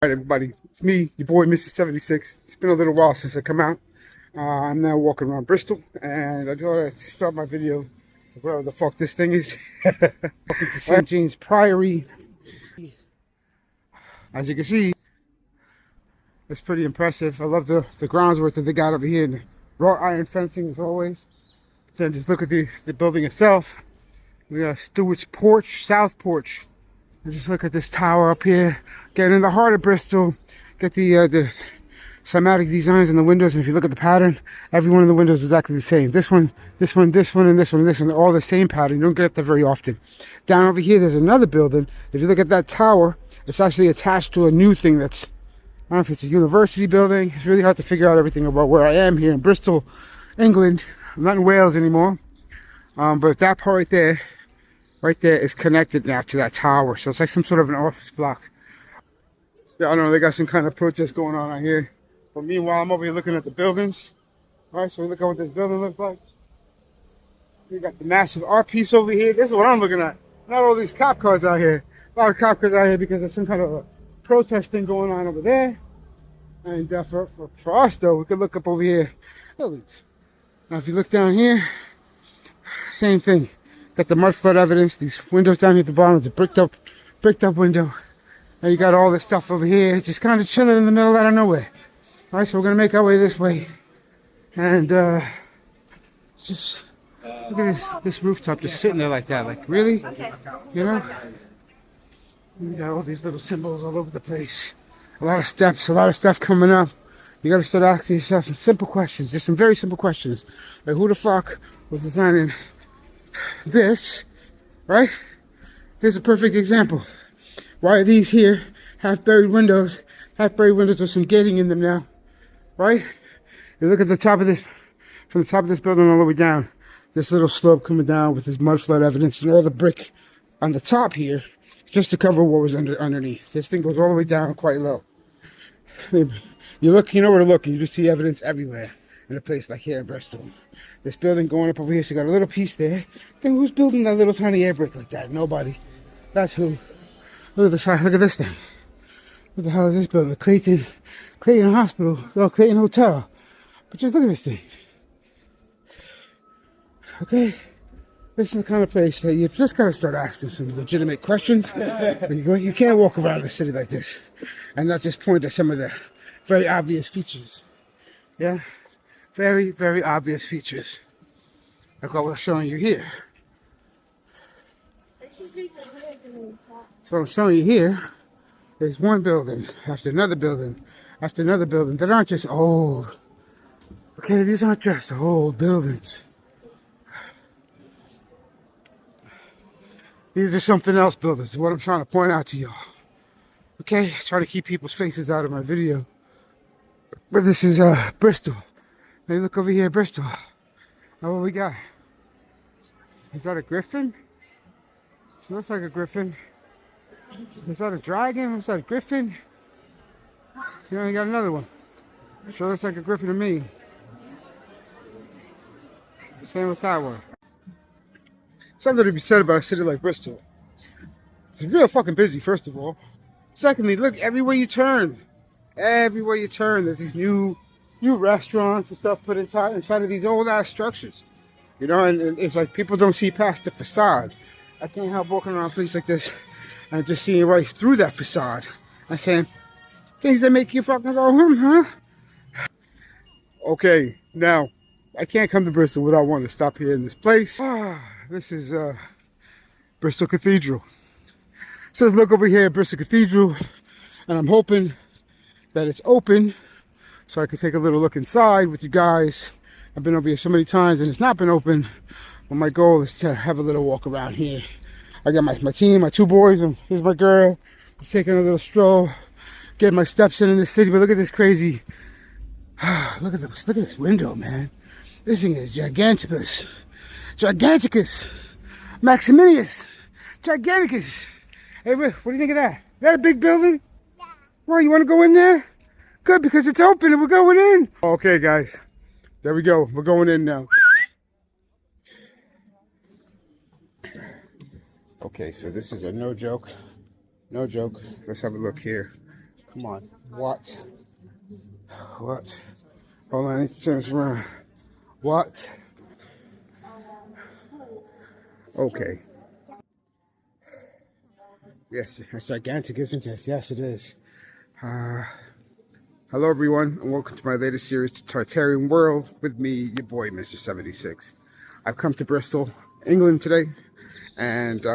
Alright everybody, it's me, your boy Mr. 76. It's been a little while since I come out. I'm now walking around Bristol and I thought I'd start my video with whatever the fuck this thing is. Welcome to St. James Priory. As you can see, it's pretty impressive. I love the grounds work that they got over here and the wrought iron fencing as always. Then just look at the building itself. We got Stewart's Porch, South Porch. And just look at this tower up here. Get in the heart of Bristol. Get the cymatic designs in the windows. And if you look at the pattern, every one of the windows is exactly the same. This one, this one, this one, and this one, and this one. They're all the same pattern. You don't get that very often. Down over here, there's another building. If you look at that tower, it's actually attached to a new thing that's, I don't know if it's a university building. It's really hard to figure out everything about where I am here in Bristol, England. I'm not in Wales anymore. But that part right there is connected now to that tower. So it's like some sort of an office block. Yeah, I don't know, they got some kind of protest going on out here. But meanwhile, I'm over here looking at the buildings. All right, so we look at what this building looks like. We got the massive art piece over here. This is what I'm looking at. Not all these cop cars out here. A lot of cop cars out here because there's some kind of a protest thing going on over there. And for us, though, we could look up over here. Buildings. Now, if you look down here, same thing. Got the mud flood evidence. These windows down here at the bottom. It's a bricked up window. And you got all this stuff over here, just kind of chilling in the middle out of nowhere. All right, so we're gonna make our way this way, and just look at this rooftop just sitting there like that. Like really, you know? You got all these little symbols all over the place. A lot of steps, a lot of stuff coming up. You got to start asking yourself some simple questions, just some very simple questions, like who the fuck was designing this, right? Here's a perfect example. Why are these here half buried windows with some gating in them now, right? You look at the top of this, from the top of this building all the way down, this little slope coming down with this mud flood evidence and all the brick on the top here, just to cover what was underneath. This thing goes all the way down quite low. You look, you know where to look, and you just see evidence everywhere in a place like here in Bristol. This building going up over here, so you got a little piece there. Then who's building that little tiny air brick like that? Nobody. That's who. Look at the side. Look at this thing. What the hell is this building? The Clayton Hospital. Oh, Clayton Hotel. But just look at this thing. Okay? This is the kind of place that you've just got to start asking some legitimate questions. You can't walk around the city like this and not just point at some of the very obvious features. Yeah? Very, very obvious features. Like what we're showing you here. So I'm showing you here is one building after another building after another building that aren't just old. Okay, these aren't just old buildings. These are something else buildings, is what I'm trying to point out to y'all. Okay, trying to keep people's faces out of my video. But this is Bristol. Hey, look over here, Bristol. Now what we got? Is that a griffin? It looks like a griffin. Is that a dragon? Is that a griffin? You know, you got another one. Sure looks like a griffin to me. Same with that one. Something to be said about a city like Bristol. It's real fucking busy, first of all. Secondly, look, everywhere you turn, there's these new restaurants and stuff put inside of these old ass structures. You know, and it's like people don't see past the facade. I can't help walking around a place like this and just seeing right through that facade and saying things that make you fucking go, huh? Okay, now I can't come to Bristol without wanting to stop here in this place. This is Bristol Cathedral. So let's look over here at Bristol Cathedral, and I'm hoping that it's open so I can take a little look inside with you guys. I've been over here so many times and it's not been open. But my goal is to have a little walk around here. I got my team, my two boys, and here's my girl. I'm taking a little stroll, getting my steps in this city. But look at this crazy, look at this window, man. This thing is giganticus. Maximilius. Giganticus. Hey, Rick, what do you think of that? Is that a big building? Yeah. Well, you want to go in there? Good, because it's open and we're going in. Okay, guys. There we go. We're going in now. Okay, so this is a no joke. Let's have a look here. Come on. What? What? Hold on, I need to turn this around. What? Okay. Yes, that's gigantic, isn't it? Yes, it is. Uh, Hello, everyone, and welcome to my latest series, The Tartarian World, with me, your boy, Mr. 76. I've come to Bristol, England today, and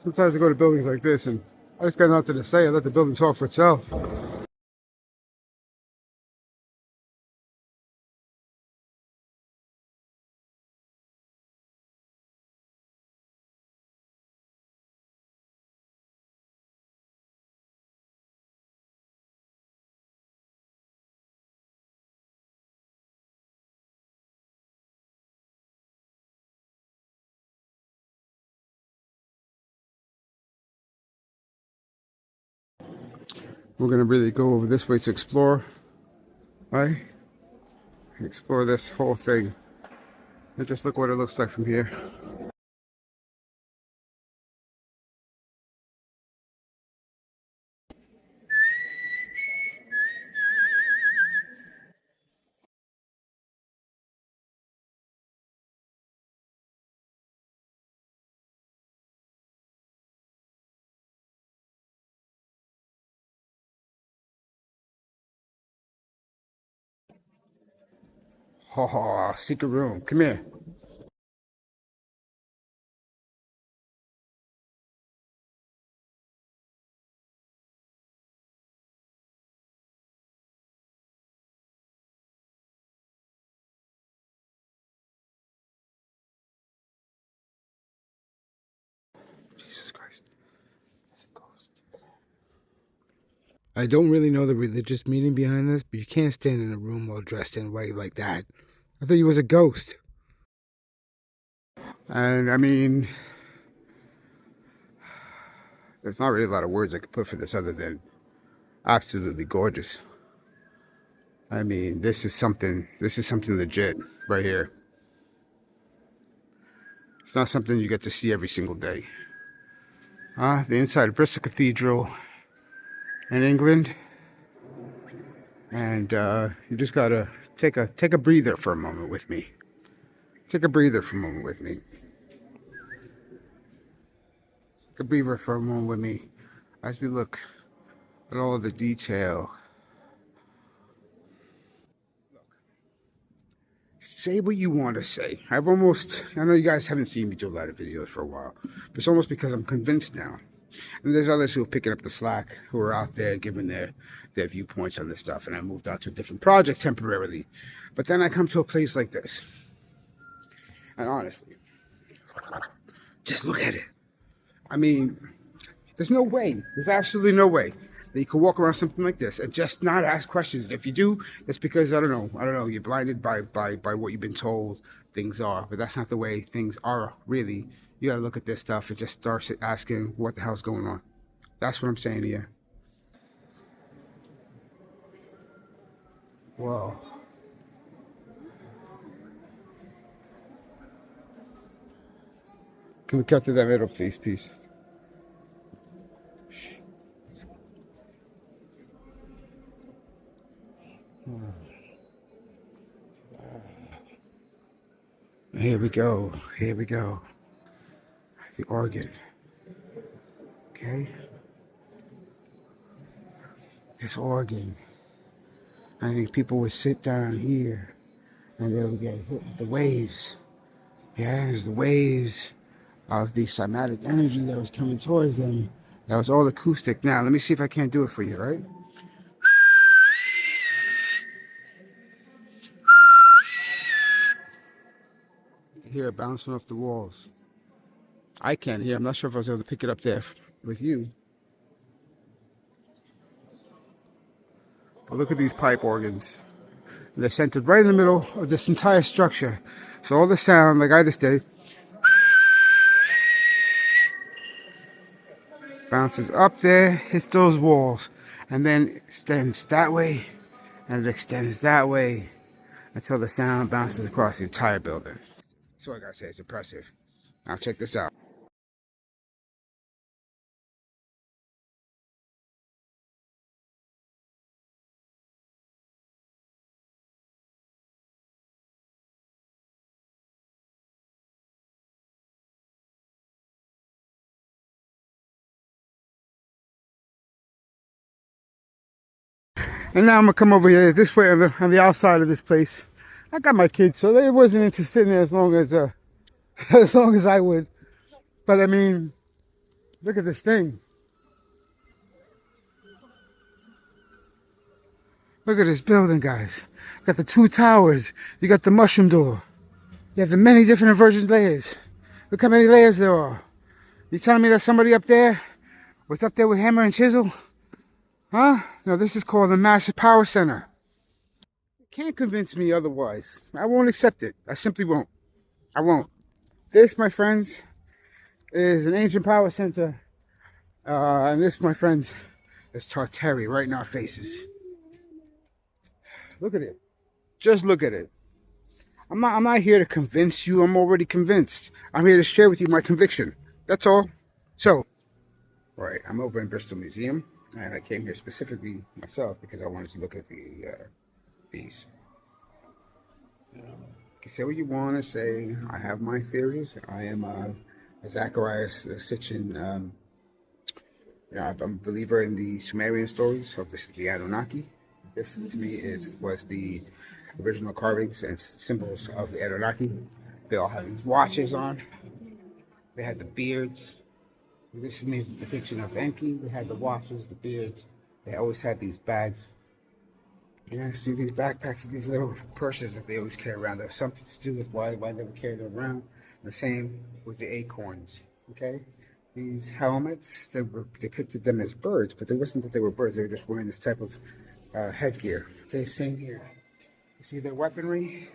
sometimes I go to buildings like this, and I just got nothing to say. I let the building talk for itself. We're going to really go over this way to explore, right? Explore this whole thing. And just look what it looks like from here. Oh, secret room. Come here. Jesus Christ. That's a ghost. I don't really know the religious meaning behind this, but you can't stand in a room all dressed in white like that. I thought you was a ghost. And I mean, there's not really a lot of words I could put for this other than absolutely gorgeous. I mean, this is something legit right here. It's not something you get to see every single day. The inside of Bristol Cathedral in England. And you just gotta take a breather for a moment with me. Take a breather for a moment with me. Take a breather for a moment with me as we look at all of the detail. Say what you want to say. I know you guys haven't seen me do a lot of videos for a while, but it's almost because I'm convinced now. And there's others who are picking up the slack, who are out there giving their viewpoints on this stuff, and I moved on to a different project temporarily. But then I come to a place like this, and honestly, just look at it. I mean, there's no way, there's absolutely no way that you can walk around something like this and just not ask questions. And if you do, it's because I don't know, you're blinded by what you've been told things are. But that's not the way things are really. You gotta look at this stuff and just start asking what the hell's going on. That's what I'm saying here. Whoa. Can we cut to that middle, please, please? Here we go. Here we go. The organ. Okay. This organ. I think people would sit down here and they would get hit with the waves. Yeah, it's the waves of the cymatic energy that was coming towards them. That was all acoustic. Now, let me see if I can't do it for you, right? You hear it bouncing off the walls. I can't hear. I'm not sure if I was able to pick it up there with you. But look at these pipe organs. They're centered right in the middle of this entire structure. So all the sound, like I just did, bounces up there, hits those walls, and then extends that way, and it extends that way until the sound bounces across the entire building. That's what I gotta say, it's impressive. Now check this out. And now I'm gonna come over here this way on the outside of this place. I got my kids, so they wasn't interested in there as long as as long as I would. But I mean, look at this thing. Look at this building, guys. Got the two towers. You got the mushroom door. You have the many different inversion layers. Look how many layers there are. You telling me that somebody up there was up there with hammer and chisel? Huh? No, this is called the Massive Power Center. You can't convince me otherwise. I won't accept it. I simply won't. I won't. This, my friends, is an ancient power center. And this, my friends, is Tartarian right in our faces. Look at it. Just look at it. I'm not here to convince you. I'm already convinced. I'm here to share with you my conviction. That's all. So, right, I'm over in Bristol Museum, and I came here specifically myself because I wanted to look at these. You can say what you want to say. I have my theories. I am a Zacharias Sitchin. I'm a believer in the Sumerian stories of the Anunnaki. This, to me, was the original carvings and symbols of the Anunnaki. They all have these watches on. They had the beards. This means a depiction of Enki. They had the watches, the beards. They always had these bags. You see these backpacks, these little purses that they always carry around. There's something to do with why they would carry them around. The same with the acorns. Okay, these helmets, they were depicted them as birds, but it wasn't that they were birds. They were just wearing this type of headgear. Okay, same here. You see their weaponry,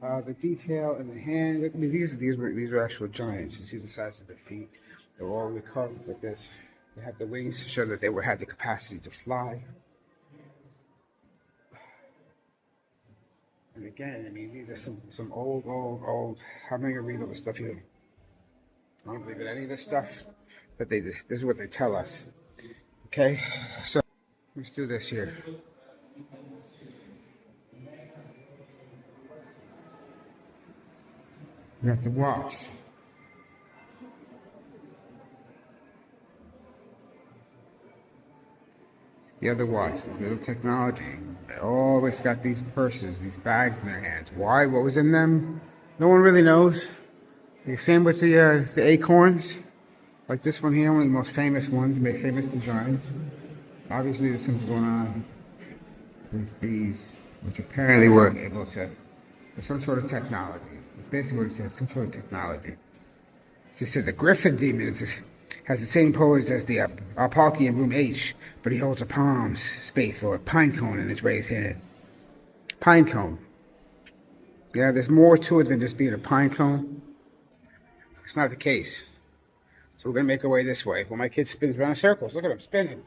the detail in the hand. I mean, these were actual giants. You see the size of their feet. They were all the way carved like this. They have the wings to show that they had the capacity to fly. And again, I mean, these are some old. I'm not gonna read all the stuff here. I don't believe in any of this stuff. But this is what they tell us. Okay, so let's do this here. You have to watch. The other watch, this little technology. They always got these purses, these bags in their hands. Why? What was in them? No one really knows. Same with the acorns. Like this one here, one of the most famous ones, famous designs. Obviously, there's something going on with these, which apparently were able to, with some sort of technology. It's basically what it says, some sort of technology. She said the Griffin demon has the same pose as the Alpalki in room H, but he holds a palm spathe or a pine cone in his raised hand. Pine cone. Yeah, there's more to it than just being a pine cone. It's not the case. So we're going to make our way this way. Well, my kid spins around in circles. Look at him spinning.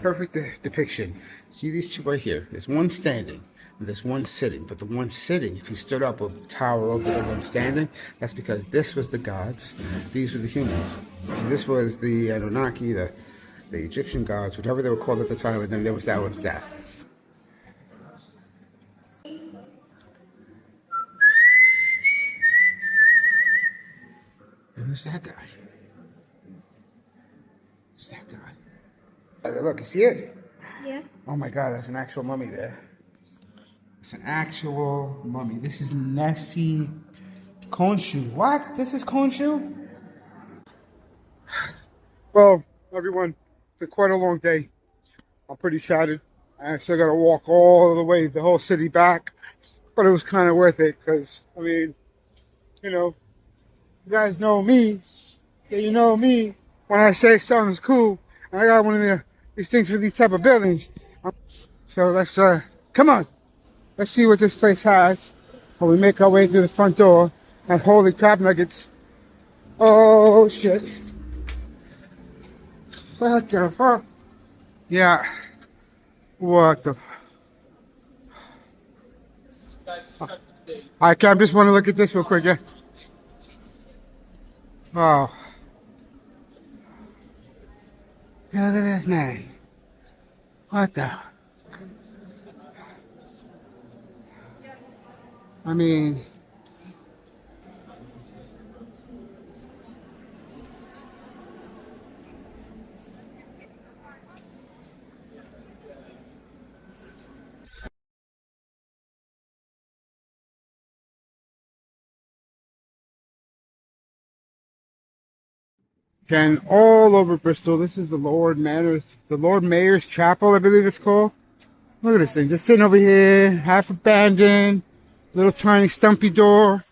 Perfect depiction. See these two right here. There's one standing and there's one sitting. But the one sitting, if he stood up, would tower over the one standing. That's because this was the gods. These were the humans. And this was the Anunnaki, the Egyptian gods, whatever they were called at the time. And then there was that one's that. And who's that guy? Who's that guy? Look, you see it? Yeah. Oh my God, that's an actual mummy there. It's an actual mummy. This is Nessie Khonshu. What? This is Khonshu? Well, everyone, it's been quite a long day. I'm pretty shattered. I still got to walk all the way, the whole city back. But it was kind of worth it because, I mean, you know, you guys know me. Yeah, you know me. When I say something's cool, and I got one of these things for these type of buildings. So let's, come on. Let's see what this place has. When we make our way through the front door. And holy crap nuggets. Oh, shit. What the fuck? Yeah. What the... I can't, just want to look at this real quick, yeah? Oh. Yeah, look at this, man. What the... I mean... And all over Bristol, this is the Lord Mayor's Chapel, I believe it's called. Look at this thing, just sitting over here, half abandoned, little tiny stumpy door.